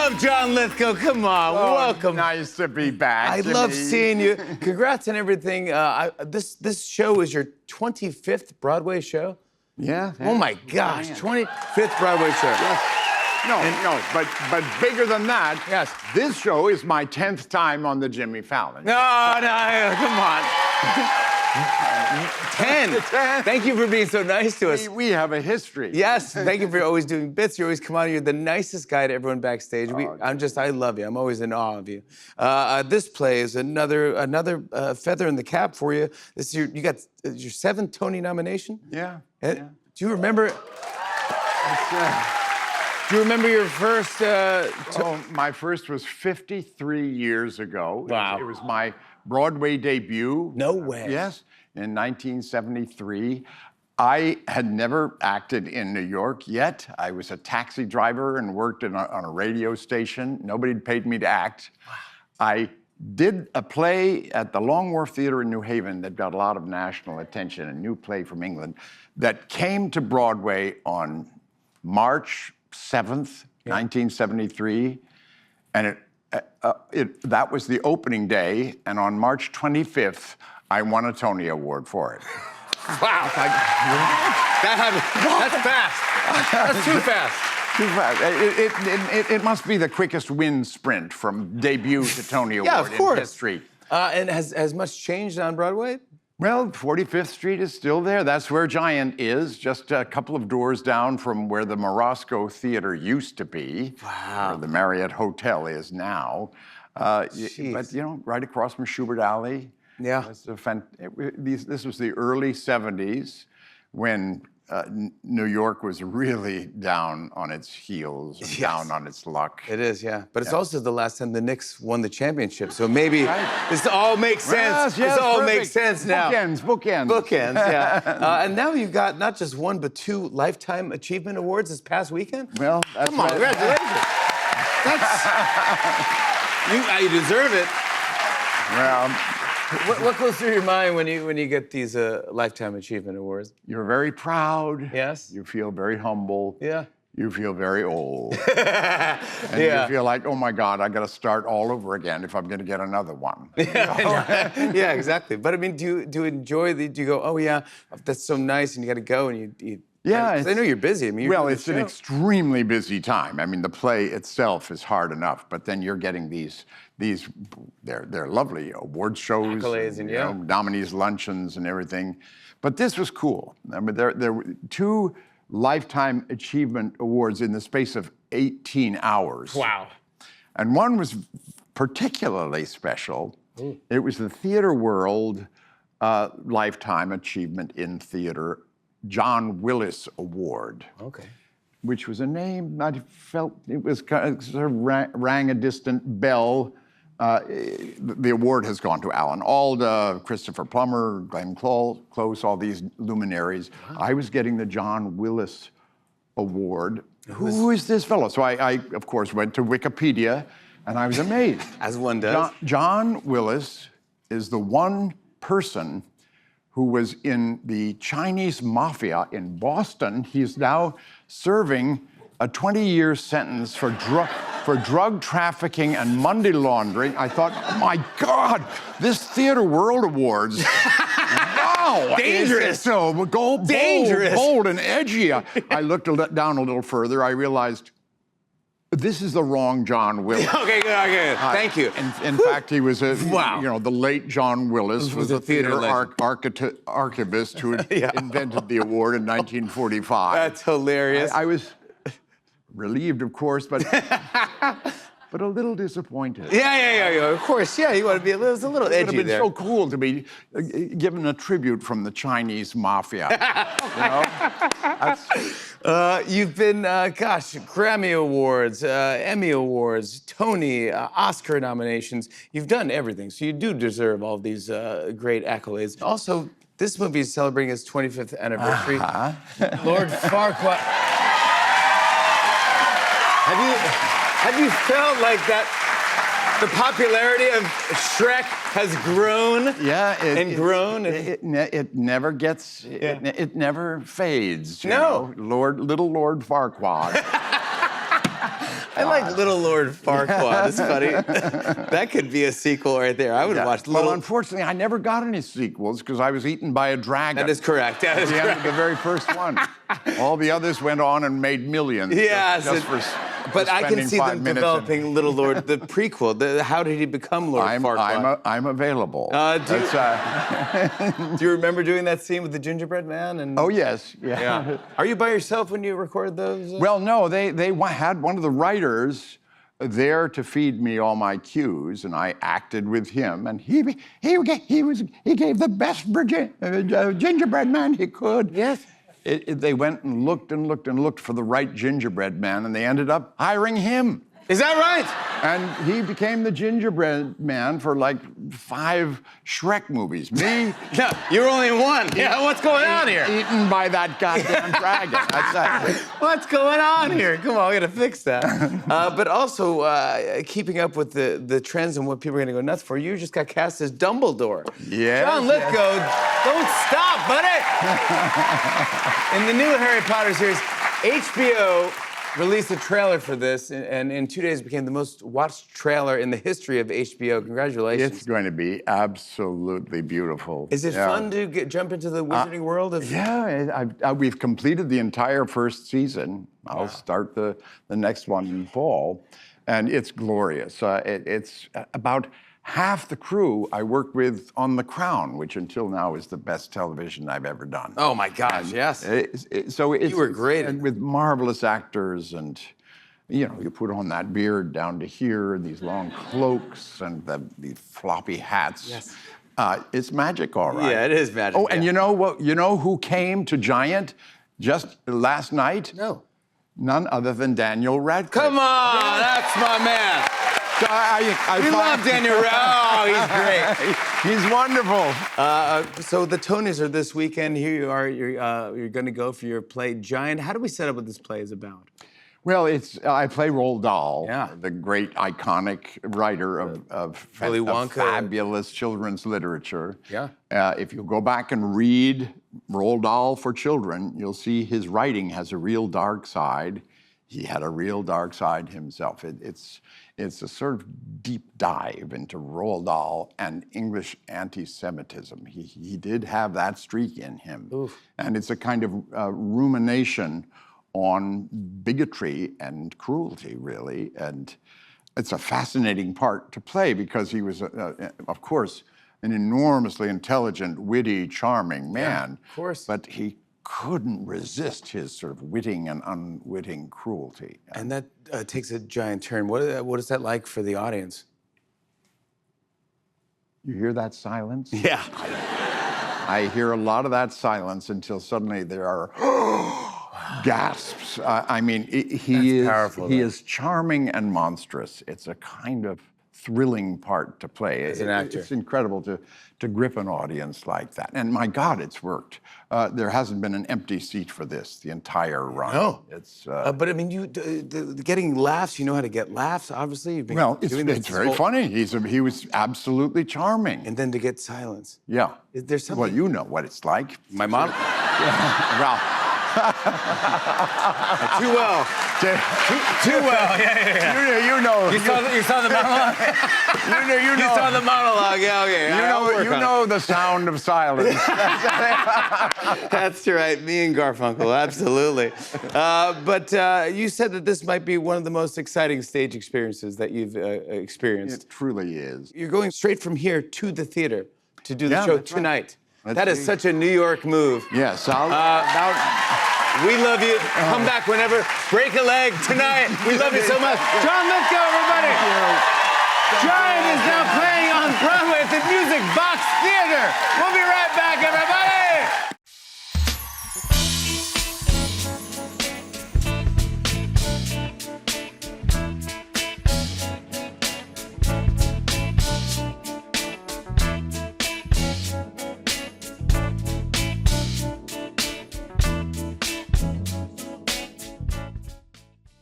love John Lithgow. Come on, welcome. Nice to be back. I love seeing you. Congrats on everything. This show is your 25th Broadway show. Yeah. Oh my gosh, 25th Broadway show. Yes. No, but bigger than that. Yes. This show is my 10th time on the Jimmy Fallon. No, come on. 10. Thank you for being so nice to us. We have a history. Yes, thank you for always doing bits. You always come out. You're the nicest guy to everyone backstage. I love you. I'm always in awe of you. This play is another feather in the cap for you. You got your 7th Tony nomination. Yeah. Do you remember? Do you remember your first? My first was 53 years ago. Wow. It was my Broadway debut. No way. Yes, in 1973. I had never acted in New York yet. I was a taxi driver and worked on a radio station. Nobody had paid me to act. Wow. I did a play at the Long Wharf Theater in New Haven that got a lot of national attention, a new play from England that came to Broadway on March 7th, 1973, and that was the opening day, and on March 25th, I won a Tony Award for it. Wow. That's fast. That's too fast. Too fast. It must be the quickest win sprint from debut to Tony Award in history. And has much changed on Broadway? Well, 45th Street is still there. That's where Giant is, just a couple of doors down from where the Morosco Theater used to be. Wow. Where the Marriott Hotel is now. But, right across from Schubert Alley. Yeah. This was the early 70s when New York was really down on its heels and down on its luck. It is, yeah. But it's also the last time the Knicks won the championship, so maybe this all makes sense. Yes, this all perfect. makes sense now. Bookends, yeah. And now you've got not just one, but 2 Lifetime Achievement Awards this past weekend. Well, that's Come on, congratulations. You deserve it. Well, What goes through your mind when you get these Lifetime Achievement Awards? you're very proud. Yes. You feel very humble. Yeah. You feel very old. And you feel like, oh my God, I got to start all over again if I'm going to get another one. Yeah, exactly. But I mean, do you enjoy do you go, oh yeah, that's so nice, and you got to go and you Yeah. I know you're busy. I mean, you're doing It's the an show. extremely busy time. I mean, the play itself is hard enough, but then you're getting they're lovely award shows, Accolades and nominees luncheons and everything. But this was cool. I mean, there were 2 Lifetime Achievement Awards in the space of 18 hours. Wow. And one was particularly special. It was the Theater World Lifetime Achievement in Theater John Willis Award. Okay. Which was a name I felt it was kind of sort of rang a distant bell. The award has gone to Alan Alda, Christopher Plummer, Glenn Close, all these luminaries. Wow. I was getting the John Willis Award. Who is this fellow? So I, of course, went to Wikipedia, and I was amazed. As one does. John Willis is the one person who was in the Chinese mafia in Boston. He's now serving a 20-year sentence for drug trafficking and money laundering. I thought, oh my God, this Theater World Awards, wow. Dangerous. Bold and edgy. I looked down a little further. I realized, this is the wrong John Willis. Okay, good. Thank you. In fact, he was the late John Willis was a theater archivist who invented the award in 1945. That's hilarious. I was relieved, of course, but a little disappointed. Yeah. Of course, yeah. You want to be it was a little edgy. It would have been so cool to be given a tribute from the Chinese mafia. You've been, Grammy Awards, Emmy Awards, Tony, Oscar nominations. You've done everything, so you do deserve all these great accolades. Also, this movie is celebrating its 25th anniversary. Lord Farquaad. Have you felt like that? The popularity of Shrek has grown. Yeah, it never gets. It never fades. No, little Lord Farquaad. I like Little Lord Farquaad. It's funny. That could be a sequel right there. I would watch Little. Well, unfortunately, I never got any sequels because I was eaten by a dragon. That is correct. That is At the end of correct. the very first one. All the others went on and made millions. Yes, just for but I can spending see 5 them minutes developing Little Lord, the prequel. How did he become Lord Farquaad? I'm available. Do you remember doing that scene with the gingerbread man? And Oh yes, yeah. yeah. Are you by yourself when you record those? Well, no, they had one of the writers there to feed me all my cues, and I acted with him, and he gave the best gingerbread man he could. Yes. They went and looked for the right gingerbread man, and they ended up hiring him. Is that right? And he became the gingerbread man for like 5 Shrek movies. Me, No, you were only in one. Yeah, what's going on here? eaten by that goddamn dragon. That's What's going on here? Come on, we gotta fix that. But also, keeping up with the trends and what people are gonna go nuts for, you just got cast as Dumbledore. Yes, John Lithgow, don't stop, buddy! In the new Harry Potter series, HBO released a trailer for this, and in 2 days it became the most watched trailer in the history of HBO. Congratulations. It's going to be absolutely beautiful. Is it Yeah. fun to jump into the wizarding world of? Yeah, we've completed the entire first season. I'll start the next one in fall, and it's glorious. It's about half the crew I worked with on The Crown, which until now is the best television I've ever done. Oh my gosh, yes. So You were great. and with marvelous actors, and you put on that beard down to here, these long cloaks, and the floppy hats. Yes. It's magic, all right. Yeah, it is magic. Oh, and yeah. you know what? You know who came to Giant just last night? No. None other than Daniel Radcliffe. Come on, that's my man. We We love Daniel Radcliffe. Oh, he's great. He's wonderful. So the Tonys are this weekend. Here you are. You're going to go for your play Giant. How do we set up what this play is about? Well, I play Roald Dahl, Yeah. the great iconic writer of Willy Wonka. fabulous children's literature. Yeah. If you go back and read Roald Dahl for children, you'll see his writing has a real dark side. He had a real dark side himself. It's a sort of deep dive into Roald Dahl and English anti-Semitism. He did have that streak in him. Oof. And it's a kind of rumination on bigotry and cruelty, really. And it's a fascinating part to play because he was, of course, an enormously intelligent, witty, charming man. of course. But he couldn't resist his sort of witting and unwitting cruelty. And that takes a giant turn. What is that like for the audience? You hear that silence? Yeah. I hear a lot of that silence until suddenly there are gasps. I mean, he powerful, is charming and monstrous. It's a kind of thrilling part to play. As an actor. It's incredible to grip an audience like that. And my God, it's worked. There hasn't been an empty seat for this the entire run. No. It's But I mean, getting laughs. You know how to get laughs. Obviously, you've been doing this it's very whole- funny. He was absolutely charming. And then to get silence. Yeah. Is there something? Well, you know what it's like. My mom. Well, Too well. Too well. Yeah. you know. You saw the monologue. You know. You saw the monologue. Yeah. Okay. You know the sound of silence. That's right. Me and Garfunkel. Absolutely. But you said that this might be one of the most exciting stage experiences that you've experienced. It truly is. You're going straight from here to the theater to do the Yeah, show that's right. tonight. Let's That is see. such a New York move. Yes. We love you. Come back whenever. Break a leg tonight. We love you so much. John Lithgow, everybody. Giant is now playing on Broadway at the Music Box Theater. We'll be right back, everybody.